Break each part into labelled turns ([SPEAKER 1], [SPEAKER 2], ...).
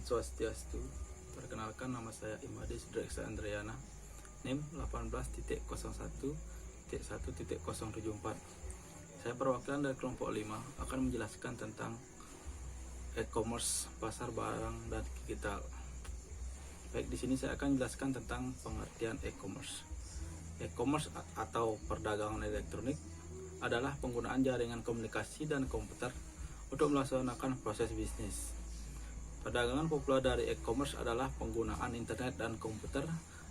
[SPEAKER 1] Swastiastu. Perkenalkan, nama saya Imadi Sudreksa Andriana, NIM 18.01.1.074. Saya perwakilan dari kelompok 5 akan menjelaskan tentang e-commerce, pasar barang dan digital. Baik, di sini saya akan menjelaskan tentang pengertian e-commerce. E-commerce atau perdagangan elektronik adalah penggunaan jaringan komunikasi dan komputer untuk melaksanakan proses bisnis. Perdagangan populer dari e-commerce adalah penggunaan internet dan komputer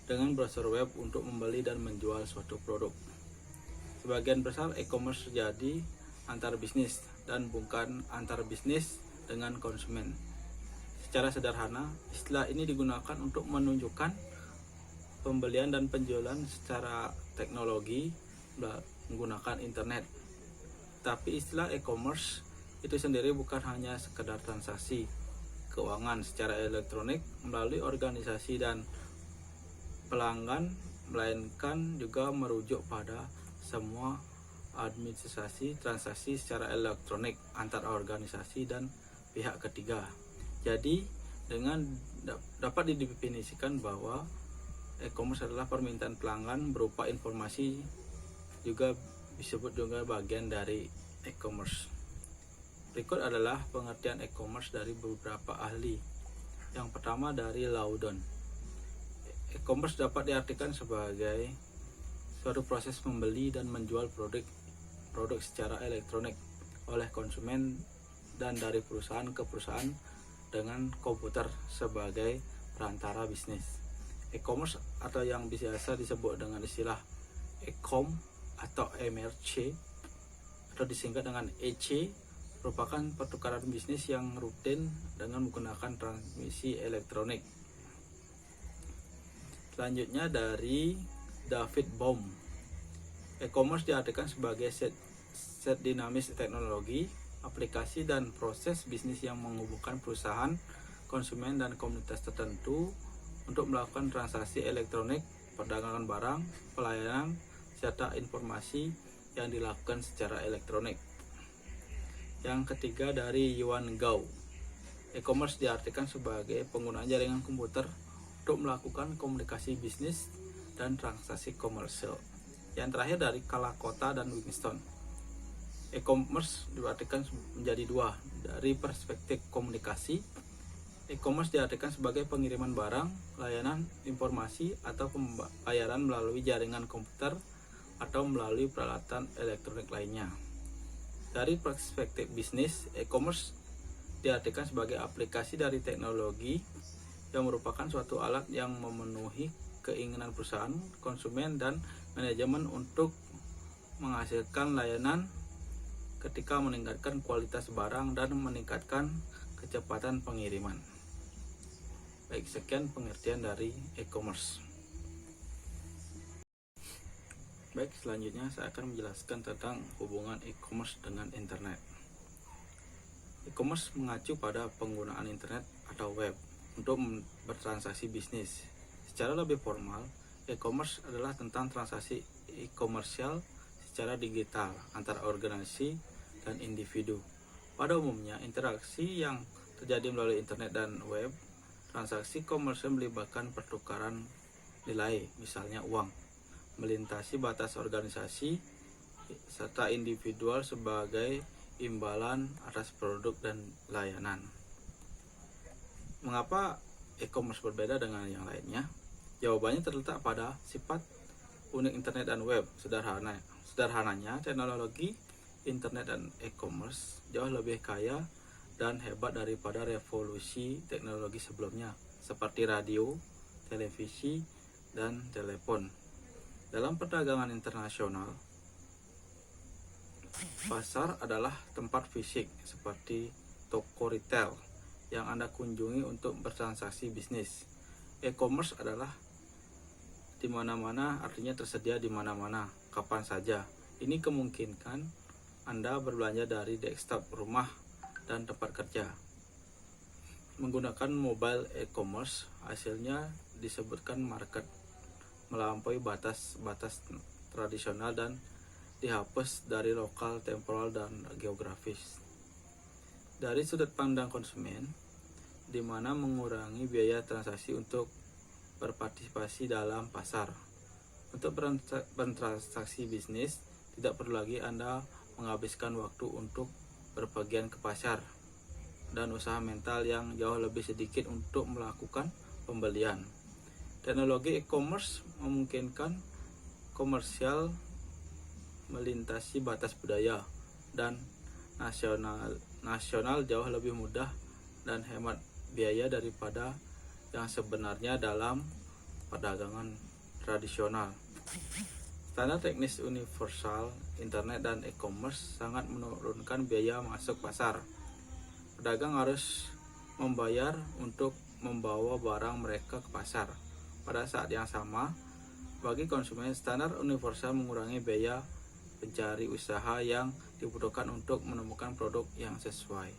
[SPEAKER 1] dengan browser web untuk membeli dan menjual suatu produk. Sebagian besar e-commerce terjadi antar bisnis dan bukan antar bisnis dengan konsumen. Secara sederhana, istilah ini digunakan untuk menunjukkan pembelian dan penjualan secara teknologi menggunakan internet. Tapi istilah e-commerce itu sendiri bukan hanya sekedar transaksi keuangan secara elektronik melalui organisasi dan pelanggan, melainkan juga merujuk pada semua administrasi transaksi secara elektronik antar organisasi dan pihak ketiga. Jadi, dapat didefinisikan bahwa e-commerce adalah permintaan pelanggan berupa informasi, juga disebut juga bagian dari e-commerce. Berikut adalah pengertian e-commerce dari beberapa ahli. Yang pertama dari Loudon. E-commerce dapat diartikan sebagai suatu proses membeli dan menjual produk secara elektronik oleh konsumen dan dari perusahaan ke perusahaan dengan komputer sebagai perantara bisnis. E-commerce atau yang biasa disebut dengan istilah e-com atau MRC atau disingkat dengan EC merupakan pertukaran bisnis yang rutin dengan menggunakan transmisi elektronik. Selanjutnya dari David Bohm. E-commerce diartikan sebagai set dinamis teknologi, aplikasi dan proses bisnis yang menghubungkan perusahaan, konsumen dan komunitas tertentu untuk melakukan transaksi elektronik, perdagangan barang, pelayanan, serta informasi yang dilakukan secara elektronik. Yang ketiga dari Yuan Gao. E-commerce diartikan sebagai penggunaan jaringan komputer untuk melakukan komunikasi bisnis dan transaksi komersial. Yang terakhir dari Kalakota dan Winston. E-commerce diartikan menjadi dua. Dari perspektif komunikasi, e-commerce diartikan sebagai pengiriman barang, layanan, informasi, atau pembayaran melalui jaringan komputer atau melalui peralatan elektronik lainnya. Dari perspektif bisnis, e-commerce diartikan sebagai aplikasi dari teknologi yang merupakan suatu alat yang memenuhi keinginan perusahaan, konsumen, dan manajemen untuk menghasilkan layanan ketika meningkatkan kualitas barang dan meningkatkan kecepatan pengiriman. Baik, sekian pengertian dari e-commerce. Baik, selanjutnya saya akan menjelaskan tentang hubungan e-commerce dengan internet. E-commerce mengacu pada penggunaan internet atau web untuk bertransaksi bisnis. Secara lebih formal, e-commerce adalah tentang transaksi e-komersial secara digital antara organisasi dan individu. Pada umumnya, interaksi yang terjadi melalui internet dan web, transaksi komersial melibatkan pertukaran nilai, misalnya uang, melintasi batas organisasi, serta individual sebagai imbalan atas produk dan layanan. Mengapa e-commerce berbeda dengan yang lainnya? Jawabannya terletak pada sifat unik internet dan web. Sederhananya, teknologi internet dan e-commerce jauh lebih kaya dan hebat daripada revolusi teknologi sebelumnya, seperti radio, televisi, dan telepon. Dalam perdagangan internasional, pasar adalah tempat fisik seperti toko retail yang Anda kunjungi untuk bertransaksi bisnis. E-commerce adalah di mana-mana, artinya tersedia di mana-mana, kapan saja. Ini kemungkinan Anda berbelanja dari desktop rumah dan tempat kerja. Menggunakan mobile e-commerce, hasilnya disebutkan market melampaui batas-batas tradisional dan dihapus dari lokal, temporal, dan geografis. Dari sudut pandang konsumen, di mana mengurangi biaya transaksi untuk berpartisipasi dalam pasar. Untuk bertransaksi bisnis, tidak perlu lagi Anda menghabiskan waktu untuk berpergian ke pasar dan usaha mental yang jauh lebih sedikit untuk melakukan pembelian. Teknologi e-commerce memungkinkan komersial melintasi batas budaya dan nasional jauh lebih mudah dan hemat biaya daripada yang sebenarnya dalam perdagangan tradisional. Standar teknis universal internet dan e-commerce sangat menurunkan biaya masuk pasar. Pedagang harus membayar untuk membawa barang mereka ke pasar. Pada saat yang sama, bagi konsumen, standar universal mengurangi biaya pencari usaha yang dibutuhkan untuk menemukan produk yang sesuai.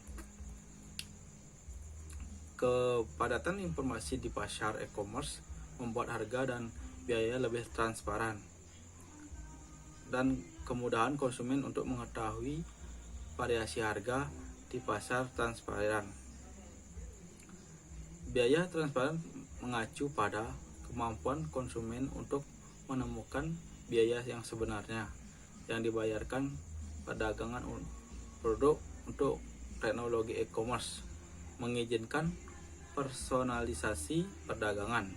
[SPEAKER 1] Kepadatan informasi di pasar e-commerce membuat harga dan biaya lebih transparan, dan kemudahan konsumen untuk mengetahui variasi harga di pasar transparan. Biaya transparan mengacu pada kemampuan konsumen untuk menemukan biaya yang sebenarnya yang dibayarkan perdagangan produk. Untuk teknologi e-commerce mengizinkan personalisasi perdagangan,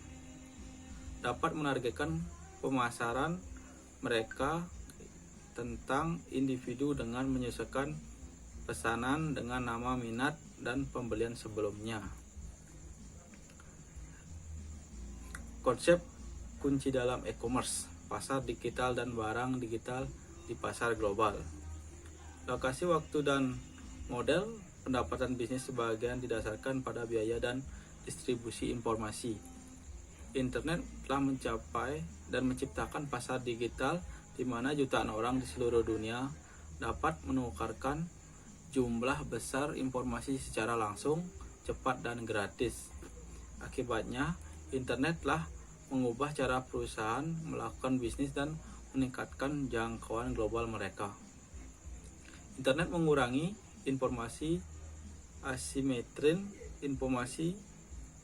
[SPEAKER 1] dapat menargetkan pemasaran mereka tentang individu dengan menyesuaikan pesanan dengan nama, minat, dan pembelian sebelumnya. Konsep kunci dalam e-commerce, pasar digital dan barang digital di pasar global. Lokasi, waktu, dan model pendapatan bisnis sebagian didasarkan pada biaya dan distribusi informasi. Internet telah mencapai dan menciptakan pasar digital di mana jutaan orang di seluruh dunia dapat menukarkan jumlah besar informasi secara langsung, cepat, dan gratis. Akibatnya, internet telah mengubah cara perusahaan melakukan bisnis dan meningkatkan jangkauan global mereka. Internet mengurangi informasi asimetri informasi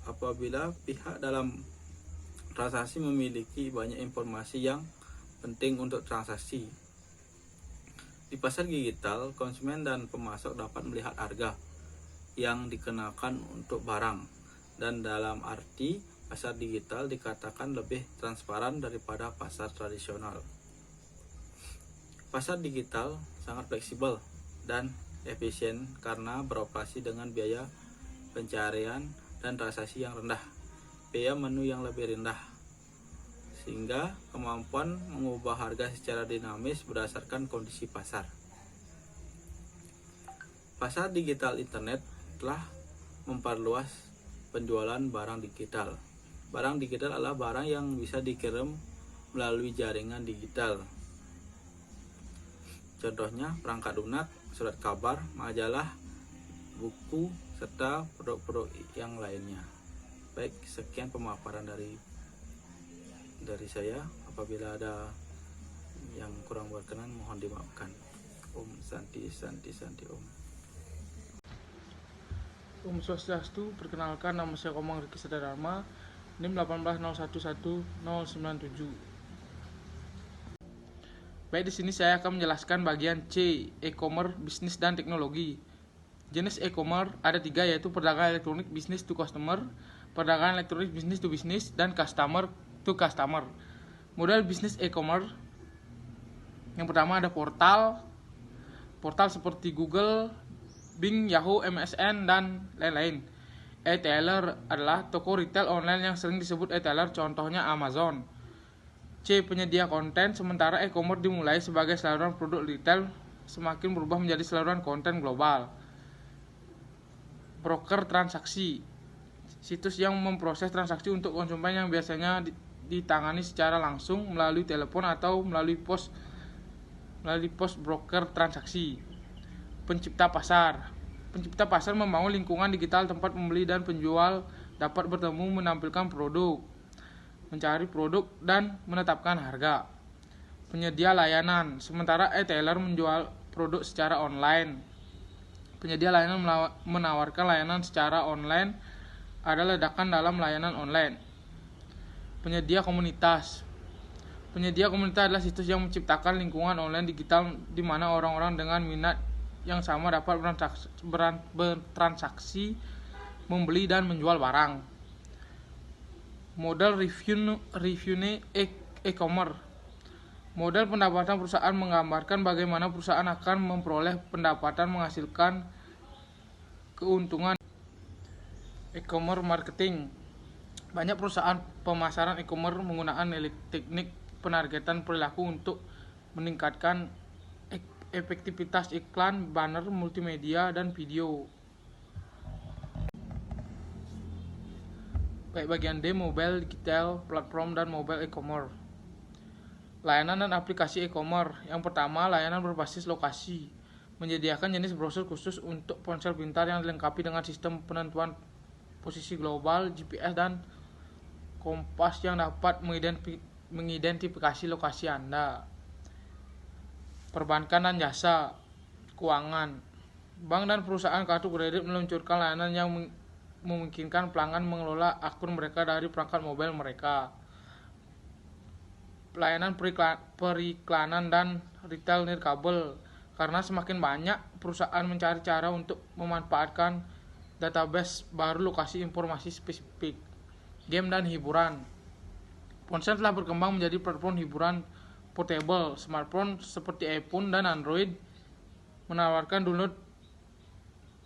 [SPEAKER 1] apabila pihak dalam transaksi memiliki banyak informasi yang penting untuk transaksi. Di pasar digital, konsumen dan pemasok dapat melihat harga yang dikenakan untuk barang, dan dalam arti pasar digital dikatakan lebih transparan daripada pasar tradisional. Pasar digital sangat fleksibel dan efisien karena beroperasi dengan biaya pencarian dan transaksi yang rendah, biaya menu yang lebih rendah, sehingga kemampuan mengubah harga secara dinamis berdasarkan kondisi pasar. Pasar digital internet telah memperluas penjualan barang digital. Barang digital adalah barang yang bisa dikirim melalui jaringan digital. Contohnya perangkat lunak, surat kabar, majalah, buku, serta produk-produk yang lainnya. Baik, sekian pemaparan dari saya. Apabila ada yang kurang berkenan mohon dimaafkan. Om Santi Santi Santi Om.
[SPEAKER 2] Om Swastiastu, perkenalkan nama saya Komang Riki Sadarma, NIM 180111097. Baik, di sini saya akan menjelaskan bagian C, e-commerce, bisnis dan teknologi. Jenis e-commerce ada 3, yaitu perdagangan elektronik business to customer, perdagangan elektronik business to business, dan customer to customer. Model bisnis e-commerce yang pertama ada portal seperti Google, Bing, Yahoo, MSN, dan lain-lain. E-tailer adalah toko retail online yang sering disebut e-tailer, contohnya Amazon. C, penyedia konten, sementara e-commerce dimulai sebagai saluran produk retail semakin berubah menjadi saluran konten global. Broker transaksi, situs yang memproses transaksi untuk konsumen yang biasanya ditangani secara langsung melalui telepon atau melalui pos broker transaksi. Pencipta pasar membangun lingkungan digital tempat pembeli dan penjual dapat bertemu, menampilkan produk, mencari produk, dan menetapkan harga. Penyedia layanan, sementara e-tailer menjual produk secara online. Penyedia layanan menawarkan layanan secara online ada ledakan dalam layanan online. Penyedia komunitas. Penyedia komunitas adalah situs yang menciptakan lingkungan online digital di mana orang-orang dengan minat yang sama dapat bertransaksi, membeli dan menjual barang. Model revenue e-commerce. Model pendapatan perusahaan menggambarkan bagaimana perusahaan akan memperoleh pendapatan menghasilkan keuntungan. E-commerce marketing. Banyak perusahaan pemasaran e-commerce menggunakan teknik penargetan perilaku untuk meningkatkan efektivitas iklan, banner, multimedia, dan video. Bagian D, mobile digital platform dan mobile e-commerce. Layanan dan aplikasi e-commerce. Yang pertama, layanan berbasis lokasi. Menyediakan jenis browser khusus untuk ponsel pintar yang dilengkapi dengan sistem penentuan posisi global, GPS, dan kompas yang dapat mengidentifikasi lokasi Anda. Perbankan dan jasa keuangan. Bank dan perusahaan kartu kredit meluncurkan layanan yang memungkinkan pelanggan mengelola akun mereka dari perangkat mobile mereka. Pelayanan periklanan dan retail nirkabel. Karena semakin banyak perusahaan mencari cara untuk memanfaatkan database baru lokasi informasi spesifik. Game dan hiburan. Ponsel telah berkembang menjadi platform hiburan portable. Smartphone seperti iPhone dan Android menawarkan download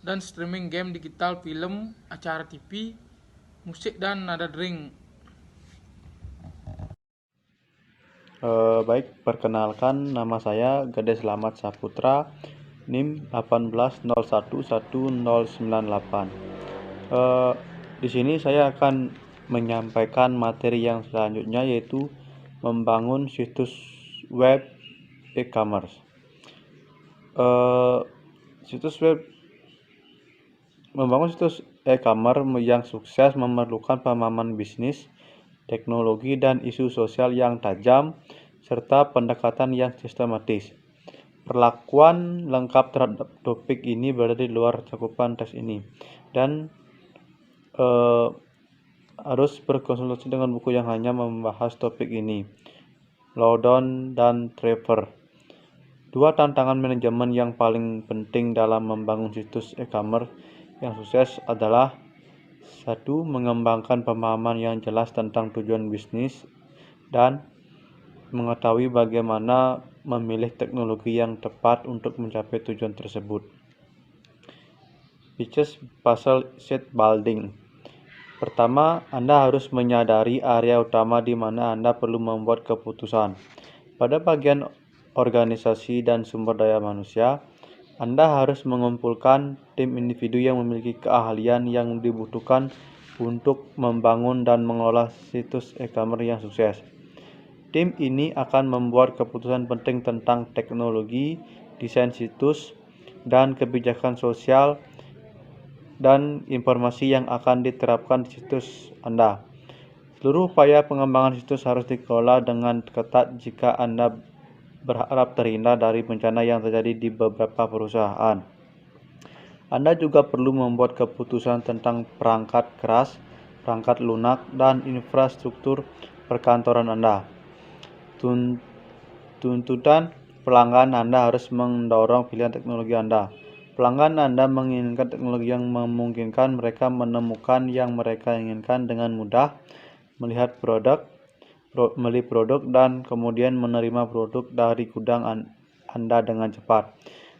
[SPEAKER 2] dan streaming game digital, film, acara TV, musik, dan nada dering.
[SPEAKER 3] Baik, perkenalkan nama saya Gade Selamat Saputra, NIM 1801198. Di sini saya akan menyampaikan materi yang selanjutnya, yaitu membangun situs web e-commerce. Membangun situs e-commerce yang sukses memerlukan pemahaman bisnis, teknologi, dan isu sosial yang tajam, serta pendekatan yang sistematis. Perlakuan lengkap terhadap topik ini berada di luar cakupan tes ini, dan harus berkonsultasi dengan buku yang hanya membahas topik ini. Loudon dan Trevor. Dua tantangan manajemen yang paling penting dalam membangun situs e-commerce yang sukses adalah: 1. Mengembangkan pemahaman yang jelas tentang tujuan bisnis dan mengetahui bagaimana memilih teknologi yang tepat untuk mencapai tujuan tersebut. Pitches puzzle set building. Pertama, Anda harus menyadari area utama di mana Anda perlu membuat keputusan. Pada bagian organisasi dan sumber daya manusia, Anda harus mengumpulkan tim individu yang memiliki keahlian yang dibutuhkan untuk membangun dan mengelola situs e-commerce yang sukses. Tim ini akan membuat keputusan penting tentang teknologi, desain situs, dan kebijakan sosial dan informasi yang akan diterapkan di situs Anda. Seluruh upaya pengembangan situs harus dikelola dengan ketat jika Anda berharap terhindar dari bencana yang terjadi di beberapa perusahaan. Anda juga perlu membuat keputusan tentang perangkat keras, perangkat lunak, dan infrastruktur perkantoran Anda. Tuntutan pelanggan Anda harus mendorong pilihan teknologi Anda. Pelanggan Anda menginginkan teknologi yang memungkinkan mereka menemukan yang mereka inginkan dengan mudah, melihat produk, membeli produk, dan kemudian menerima produk dari gudang Anda dengan cepat.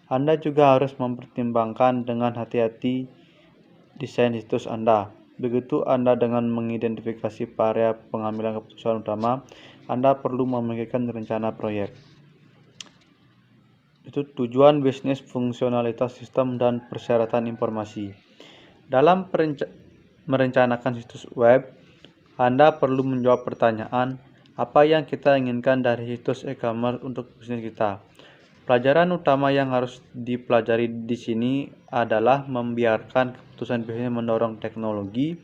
[SPEAKER 3] Anda juga harus mempertimbangkan dengan hati-hati desain situs Anda. Begitu Anda dengan mengidentifikasi area pengambilan keputusan utama, Anda perlu memikirkan rencana proyek. Itu tujuan bisnis, fungsionalitas sistem, dan persyaratan informasi. Dalam merencanakan situs web, Anda perlu menjawab pertanyaan, apa yang kita inginkan dari situs e-commerce untuk bisnis kita. Pelajaran utama yang harus dipelajari di sini adalah membiarkan keputusan bisnis mendorong teknologi,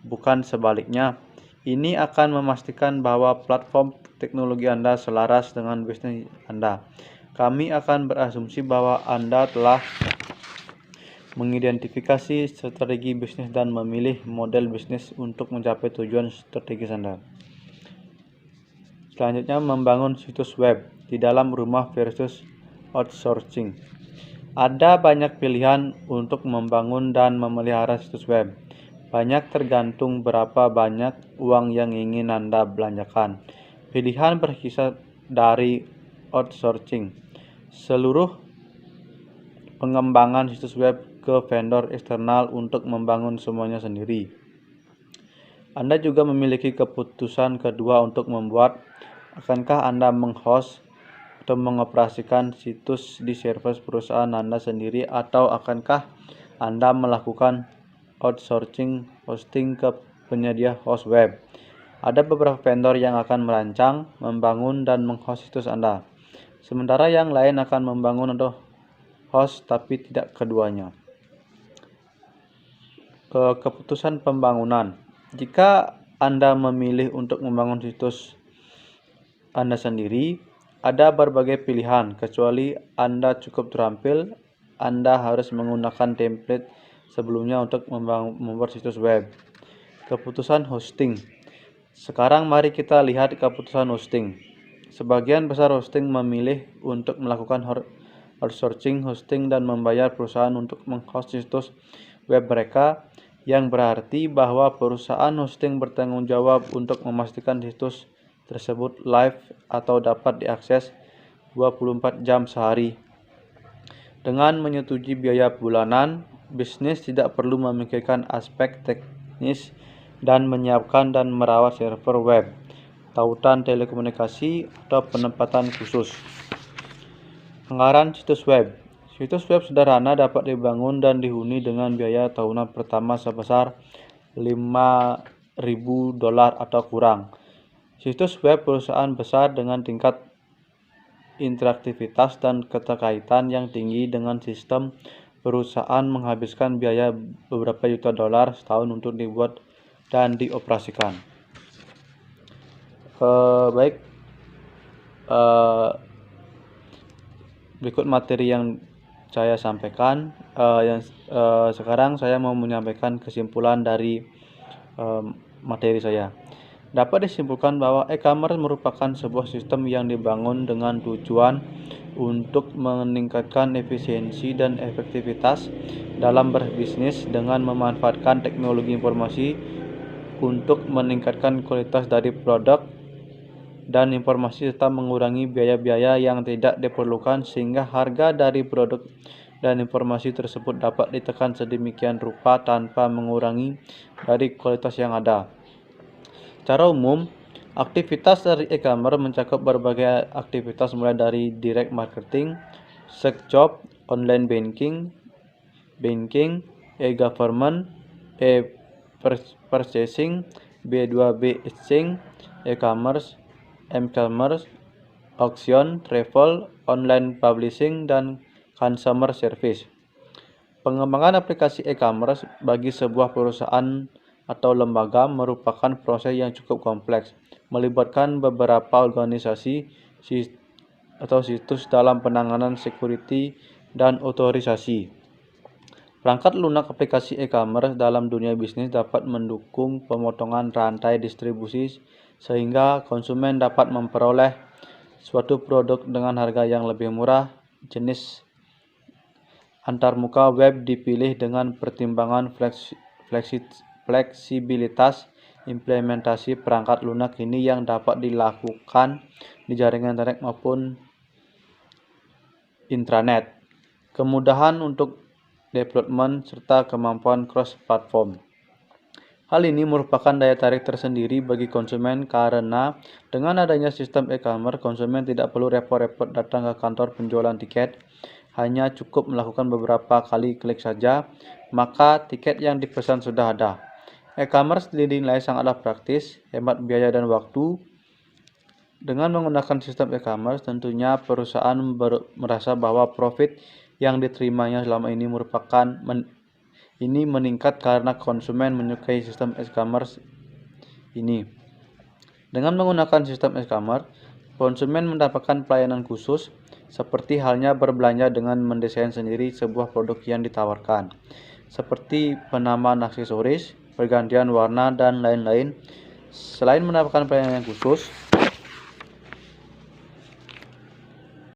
[SPEAKER 3] bukan sebaliknya. Ini akan memastikan bahwa platform teknologi Anda selaras dengan bisnis Anda. Kami akan berasumsi bahwa Anda telah mengidentifikasi strategi bisnis dan memilih model bisnis untuk mencapai tujuan strategis Anda. Selanjutnya, membangun situs web di dalam rumah versus outsourcing. Ada banyak pilihan untuk membangun dan memelihara situs web. Banyak tergantung berapa banyak uang yang ingin Anda belanjakan. Pilihan berkisar dari outsourcing seluruh pengembangan situs web ke vendor eksternal untuk membangun semuanya sendiri. Anda juga memiliki keputusan kedua untuk membuat. Akankah Anda menghost atau mengoperasikan situs di server perusahaan Anda sendiri, atau akankah Anda melakukan outsourcing hosting ke penyedia host web? Ada beberapa vendor yang akan merancang, membangun, dan menghost situs Anda, sementara yang lain akan membangun atau host tapi tidak keduanya. Keputusan pembangunan. Jika Anda memilih untuk membangun situs Anda sendiri, ada berbagai pilihan. Kecuali Anda cukup terampil, Anda harus menggunakan template sebelumnya untuk membuat situs web. Keputusan hosting. Sekarang mari kita lihat keputusan hosting. Sebagian besar hosting memilih untuk melakukan outsourcing hosting dan membayar perusahaan untuk menghost situs web mereka, yang berarti bahwa perusahaan hosting bertanggung jawab untuk memastikan situs tersebut live atau dapat diakses 24 jam sehari. Dengan menyetujui biaya bulanan, bisnis tidak perlu memikirkan aspek teknis dan menyiapkan dan merawat server web, tautan telekomunikasi, atau penempatan khusus. Anggaran situs web. Situs web sederhana dapat dibangun dan dihuni dengan biaya tahunan pertama sebesar $5.000 atau kurang. Situs web perusahaan besar dengan tingkat interaktivitas dan keterkaitan yang tinggi dengan sistem perusahaan menghabiskan biaya beberapa juta dolar setahun untuk dibuat dan dioperasikan. Berikut materi yang saya sampaikan. Sekarang saya mau menyampaikan kesimpulan dari materi saya. Dapat disimpulkan bahwa e-commerce merupakan sebuah sistem yang dibangun dengan tujuan untuk meningkatkan efisiensi dan efektivitas dalam berbisnis dengan memanfaatkan teknologi informasi untuk meningkatkan kualitas dari produk dan informasi serta mengurangi biaya-biaya yang tidak diperlukan, sehingga harga dari produk dan informasi tersebut dapat ditekan sedemikian rupa tanpa mengurangi dari kualitas yang ada. Secara umum, aktivitas dari e-commerce mencakup berbagai aktivitas mulai dari direct marketing, search job, online banking, e-government, e-purchasing, B2B exchange, e-commerce, m-commerce, auction, travel, online publishing, dan consumer service. Pengembangan aplikasi e-commerce bagi sebuah perusahaan atau lembaga merupakan proses yang cukup kompleks, melibatkan beberapa organisasi atau situs dalam penanganan security dan otorisasi. Perangkat lunak aplikasi e-commerce dalam dunia bisnis dapat mendukung pemotongan rantai distribusi sehingga konsumen dapat memperoleh suatu produk dengan harga yang lebih murah. Jenis antarmuka web dipilih dengan pertimbangan fleksibilitas implementasi perangkat lunak ini yang dapat dilakukan di jaringan internet maupun intranet, kemudahan untuk development, serta kemampuan cross-platform. Hal ini merupakan daya tarik tersendiri bagi konsumen karena dengan adanya sistem e-commerce, konsumen tidak perlu repot-repot datang ke kantor penjualan tiket, hanya cukup melakukan beberapa kali klik saja, maka tiket yang dipesan sudah ada. E-commerce dinilai sangatlah praktis, hemat biaya dan waktu. Dengan menggunakan sistem e-commerce, tentunya perusahaan merasa bahwa profit yang diterimanya selama ini meningkat karena konsumen menyukai sistem e-commerce ini. Dengan menggunakan sistem e-commerce, konsumen mendapatkan pelayanan khusus, seperti halnya berbelanja dengan mendesain sendiri sebuah produk yang ditawarkan, seperti penamaan aksesoris, pergantian warna, dan lain-lain. Selain menawarkan pelayanan khusus,